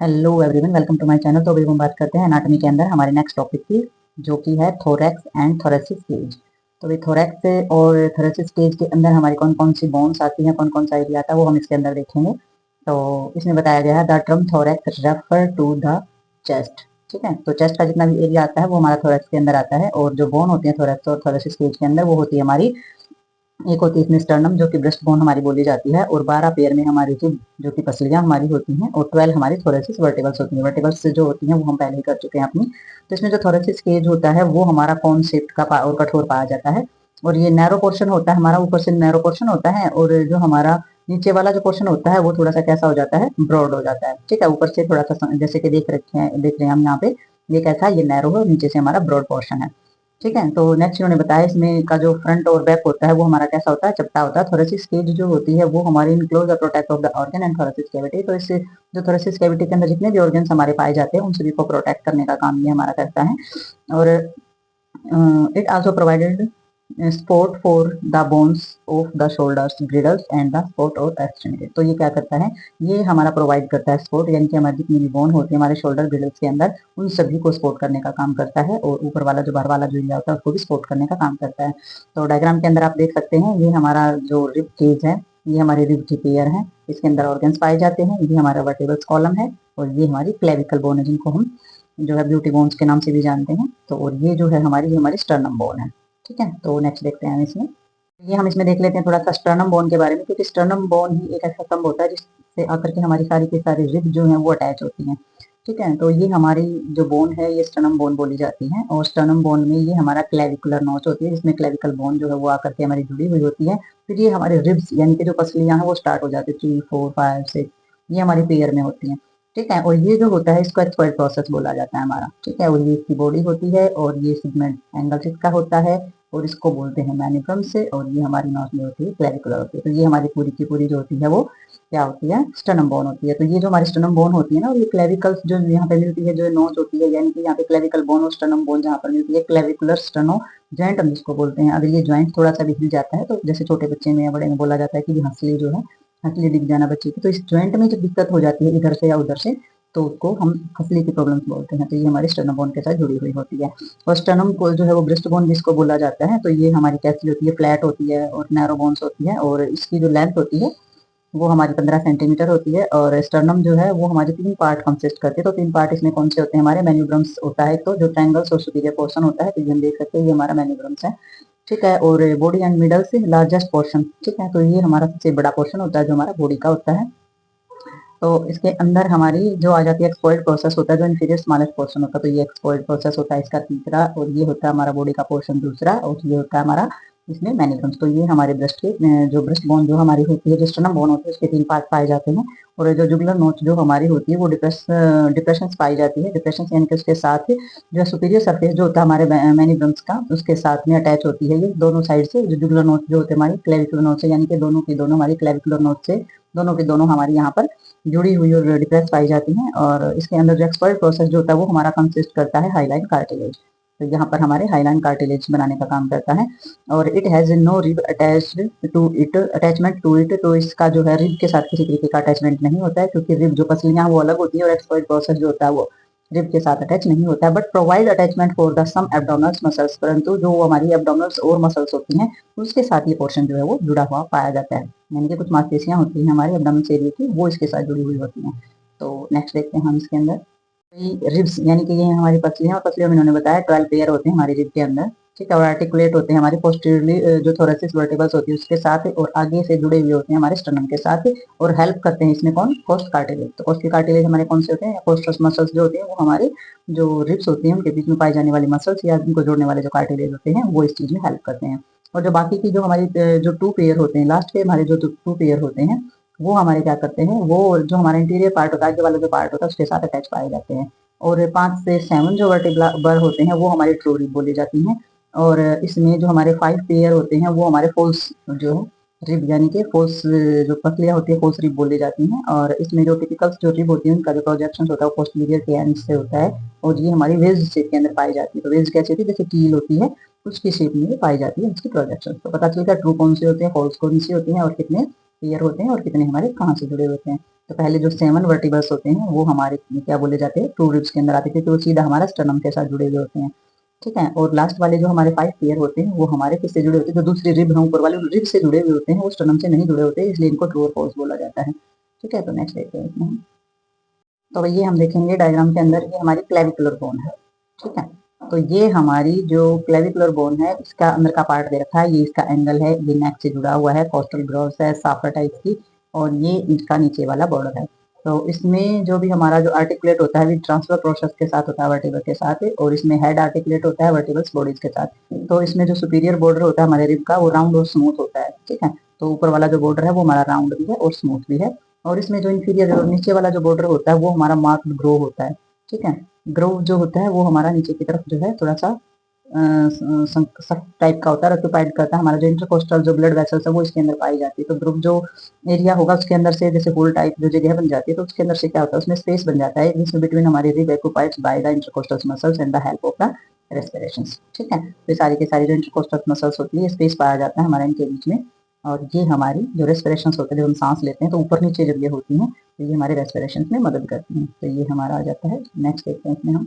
Hello everyone, welcome to my channel. तो अभी हम बात करते हैं एनाटॉमी के अंदर हमारे नेक्स्ट टॉपिक की, जो कि है थोरैक्स एंड थोरेसिस केज। तो ये थोरैक्स और थोरेसिस केज के अंदर हमारी कौन कौन सी बोन्स आती हैं, कौन कौन सा एरिया आता है, वो हम इसके अंदर देखेंगे। तो इसमें बताया गया है the term thorax refer to the chest. ठीक है, तो चेस्ट का जितना भी एरिया आता है वो हमारा थोरैक्स के अंदर आता है, और जो बोन होती है थोरैक्स और थोरेसिस केज के अंदर वो होती है हमारी, एक होती है इसमें स्टर्नम जो कि ब्रेस्ट बोन हमारी बोली जाती है, और 12 पेयर में हमारी जो कि पसलियां हमारी होती हैं, और 12 हमारी थोरेसिस वर्टिबल्स होती हैं। वर्टिबल्स जो होती हैं वो हम पहले ही कर चुके हैं अपनी। तो इसमें जो थोरेसिस केज होता है वो हमारा कौन शेप का और कठोर पाया जाता है, और ये नैरो पोर्शन होता है हमारा, ऊपर से नैरो पोर्शन होता है, और जो हमारा नीचे वाला जो पोर्शन होता है वो थोड़ा सा कैसा हो जाता है, ब्रॉड हो जाता है। ठीक है, ऊपर से थोड़ा सा जैसे कि देख रहे हैं हम यहाँ पे, ये कैसा है, ये नैरो है, नीचे से हमारा ब्रॉड पोर्शन है। ठीक है, तो नेक्स्ट इन्होंने बताया इसमें का जो फ्रंट और बैक होता है वो हमारा कैसा होता है, चपटा होता है। थोरेसिस केज जो होती है वो हमारी enclose the protect of the organ and thoracic cavity. तो इससे जो थोरेसिस कैविटी के अंदर जितने भी ऑर्गन्स हमारे पाए जाते हैं उन सभी को प्रोटेक्ट करने का काम ये हमारा करता है। और it also provided support for the bones of the shoulders, girdles and the support और एक्सट्रीमिटी। तो ये क्या करता है, ये हमारा प्रोवाइड करता है सपोर्ट, यानी कि हमारी जितनी भी बोन होती है हमारे शोल्डर ग्रिडल्स के अंदर उन सभी को सपोर्ट करने का काम करता है, और ऊपर वाला जो बाहर वाला जो एरिया होता है उसको भी सपोर्ट करने का काम करता है। तो डायग्राम के अंदर आप देख सकते हैं, ये हमारा जो रिब केज है, ये हमारे रिब की पेयर है, इसके अंदर ऑर्गन्स पाए जाते हैं। ये हमारा वर्टिब्रल कॉलम है, और ये हमारी क्लेविकल बोन है, जिनको हम जो है ब्यूटी बोन्स के नाम से भी जानते हैं। तो और ये जो है हमारी स्टर्नम बोन है। ठीक है, तो नेक्स्ट देखते हैं हम इसमें, ये हम इसमें देख लेते हैं थोड़ा सा स्टर्नम बोन के बारे में, क्योंकि स्टर्नम बोन ही एक ऐसा स्तंभ होता है जिससे आकर के हमारी सारी की सारी रिब जो है वो अटैच होती हैं। ठीक है, तो ये हमारी जो बोन है ये स्टर्नम बोन बोली जाती है, और स्टर्नम बोन में ये हमारा क्लेविकुलर नोच होती है, जिसमें क्लेविकल बोन जो है वो आकर के हमारी जुड़ी हुई होती है। फिर ये हमारे रिब्स यानी कि जो पसलियां हैं वो स्टार्ट हो जाती है, 3 4 5 6, ये हमारी पेयर में होती हैं। ठीक है, और ये जो होता है इसको एक्सपर्ट प्रोसेस बोला जाता है हमारा। ठीक है, और ये इसकी बॉडी होती है, और ये सेगमेंट एंगल इसका होता है, और इसको बोलते हैं मैनिफ्रम से, और ये हमारी नोज में होती है क्लेविकुलर होती है। तो ये हमारी पूरी की पूरी जो होती है वो क्या होती है, स्टर्नम बोन होती है। तो ये जो हमारी स्टर्नम बोन होती है ना, और ये क्लेविकल्स जो यहाँ पे मिलती है, जो नोज होती है, यानी कि यहाँ पे क्लेविकल बोन और स्टर्नम बोन जहाँ पर मिलती है, क्लेविकुलर स्टर्नो जॉइंट हम जिसको बोलते हैं। अगर ये जॉइंट थोड़ा सा भी हिल जाता है, तो जैसे छोटे बच्चे में या बड़े में बोला जाता है कि हंसली जो है, हंसली दिख जाना बच्चे की, तो इस जॉइंट में जब दिक्कत हो जाती है इधर से या उधर से, तो उसको हम हंसली की प्रॉब्लम बोलते हैं। तो ये हमारी स्टर्नम बोन के साथ जुड़ी हुई होती है। और स्टर्नम को जो है वो ब्रेस्ट बोन जिसको बोला जाता है, तो ये हमारी कैसी होती है, फ्लैट होती है और नैरो बोन्स होती है, और इसकी जो लेंथ होती है वो हमारी 15 सेंटीमीटर होती है। और स्टर्नम जो है वो हमारे 3 पार्ट कंसिस्ट करते हैं। तो 3 पार्ट इसमें कौन से होते हैं, हमारे मेन्यूब्रम्स होता है, तो जो ट्रायंगल्स और सुपीरियर पोर्शन होता है, तो ये हम देख सकते हैं, ये हमारा मेन्यूब्रम्स है। ठीक है, और बॉडी एंड मिडल से लार्जेस्ट पोर्शन। ठीक है, तो ये हमारा सबसे बड़ा पोर्शन होता है जो हमारा बॉडी का होता है। तो इसके अंदर हमारी जो आ जाती है एक्सपोइड प्रोसेस होता है, जो इन्फीरियर स्मॉलेस्ट पोर्शन होता है, तो ये एक्सपोइड प्रोसेस होता है इसका तीसरा, और ये होता है हमारा बॉडी का पोर्शन दूसरा, और ये होता है हमारा इसमें मैनिकम्स। तो ये हमारे ब्रेस्ट के जो ब्रेस्ट बोन जो हमारी होती है, जो स्टर्नम बोन होती है, उसके 3 पार्ट पाए जाते हैं। और जो जुगुलर नोच जो हमारी होती है वो डिप्रेशन पाई जाती है। डिप्रेशन यानी कि उसके साथ जो सुपीरियर सरफेस जो होता है हमारे मैनिब्रम्स का, उसके साथ में अटैच होती है ये दोनों साइड से। जो जुगुलर नोच जो होते हैं हमारी क्लेविकुलर नोच से, यानी कि दोनों की दोनों हमारी क्लेविकुलर नोच से दोनों की दोनों हमारी यहाँ पर जुड़ी हुई और डिप्रेस पाई जाती हैं। और इसके अंदर जो एक्सपर्ट प्रोसेस जो होता है वो हमारा कंसिस्ट करता है हाईलाइन कार्टिलेज। तो यहाँ पर हमारे हाईलाइन कार्टिलेज बनाने का काम करता है। और it has no rib attached to it, attachment to it. तो इसका जो है रिब के साथ किसी तरीके का अटैचमेंट नहीं होता है, क्योंकि रिब जो पसलियां वो अलग होती है, और एक्सपर्ट प्रोसेस जो होता है वो रिब के साथ अटैच नहीं होता है, but provide attachment for the some abdominal muscles. परंतु जो हमारी एब्डोमिनल्स और मसल्स होती हैं उसके साथ ये पोर्शन जो है वो जुड़ा हुआ पाया जाता है, यानी कि कुछ मांसपेशियां होती हैं हमारे एब्डोमेन एरिया की, वो इसके साथ जुड़ी हुई होती हैं। तो नेक्स्ट देखते हैं हम इसके अंदर रिब्स, यानी कि ये हमारी पसलियां, और पसलियों में इन्होंने बताया 12 पेयर होते हैं हमारी रिब के अंदर। ठीक है, और आर्टिकुलेट होते हैं हमारे पोस्टीरियरली, जो थोरेसिस वर्टिब्रल्स होती है उसके साथ, और आगे से जुड़े हुए होते हैं हमारे स्टर्नम के साथ, और हेल्प करते हैं इसमें कौन, कोस्ट कार्टिलेज। तो कोस्ट कार्टिलेज हमारे कौन से होते हैं, कोस्टस मसल्स जो होते हैं वो हमारे जो रिब्स होती हैं उनके बीच में पाई जाने वाली मसल्स या उनको जोड़ने वाले जो कार्टिलेज होते हैं वो इस चीज में हेल्प करते हैं। और जो बाकी की जो हमारी जो 2 पेयर होते हैं, लास्ट के हमारे जो 2 पेयर होते हैं वो हमारे क्या करते हैं, वो जो हमारा इंटीरियर पार्ट होता है, आगे वाला जो पार्ट होता है उसके साथ अटैच पाए जाते हैं। और 5 से 7 जो वर्टिब्रल होते हैं वो हमारी ट्रू रिब बोली जाती हैं। और इसमें जो हमारे 5 पेयर होते हैं वो हमारे फोल्स जो है रिब, यानी कि फोल्स जो पसलियां होती है फोल्स रिब बोली जाती हैं। और इसमें जो टिपिकल जो रिब होती है उनका जो प्रोजेक्शन होता है वो पोस्टीरियर के एंड से होता है, और ये हमारी वेज शेप के अंदर पाई जाती है। तो वेज कैसी होती है, जैसे कील होती है उसकी शेप में पाई जाती है उसकी प्रोजेक्शन। तो पता चलता है ट्रू कौन से होते हैं, फॉल्स कौन सी होती हैं, और कितने पेयर होते हैं, और कितने हमारे कहाँ से जुड़े होते हैं। तो पहले जो 7 वर्टिब्रल्स होते हैं वो हमारे क्या बोले जाते हैं, ट्रू रिब्स के अंदर आते थे, तो वो सीधा हमारा स्टर्नम के साथ जुड़े हुए होते हैं, ठीक है। और लास्ट वाले जो हमारे 5 पेयर होते हैं वो हमारे किससे जुड़े होते हैं, जो दूसरी रिब है ऊपर वाले रिब से जुड़े हुए होते हैं, वो स्टर्नम से नहीं जुड़े होते, इसलिए इनको ट्रू और फॉल्स बोला जाता है, ठीक है। तो नेक्स्ट देखते हैं इसमें, तो ये हम देखेंगे डायग्राम के अंदर, ये हमारी क्लेविकुलर बोन है, ठीक है। तो ये हमारी जो क्लेविकुलर बोन है इसका अंदर का पार्ट दे रखा है, ये इसका एंगल है, ये नेक से जुड़ा हुआ है, कोस्टल ग्रोव्स है साफा टाइप की, और ये इसका नीचे वाला बॉर्डर है। तो इसमें जो भी हमारा जो आर्टिकुलेट होता है, ट्रांसफर प्रोसेस के साथ होता है वर्टिब्रल के साथ, और इसमें हेड आर्टिकुलेट होता है वर्टिब्रल्स बॉडीज के साथ। तो इसमें जो सुपीरियर बॉर्डर होता है हमारे रिब का, वो राउंड और स्मूथ होता है, ठीक है। तो ऊपर वाला जो बॉर्डर है वो हमारा राउंड भी है और स्मूथ भी है, और इसमें जो इंफीरियर नीचे वाला जो बॉर्डर होता है वो हमारा मार्क्ड ग्रो होता है, ठीक है। ग्रो जो होता है वो हमारा नीचे की तरफ जो है थोड़ा सा सख्त टाइप का होता है, ऑक्यूपाइड करता है, हमारा जो इंटरकोस्टल जो ब्लड वेसल्स है वो इसके अंदर पाई जाती है। तो ग्रुप जो एरिया होगा उसके अंदर से जैसे होल टाइप जो जगह बन जाती है, तो उसके अंदर से क्या होता है, उसमें स्पेस बन जाता है जिसमें बिटवीन हमारे rib occupied by the intercostal muscles and the help of the respiration, ठीक है। तो सारी की सारी जो इंटरकोस्टल मसल्स होती है स्पेस पाया जाता है हमारे इनके बीच में, और ये हमारी जो रेस्पिरेशन होते हैं, जब हम सांस लेते हैं तो ऊपर नीचे जब ये होती हैं, तो ये हमारे रेस्पिरेशन में मदद करती हैं। तो ये हमारा आ जाता है, नेक्स्ट देखते हैं इसमें हम,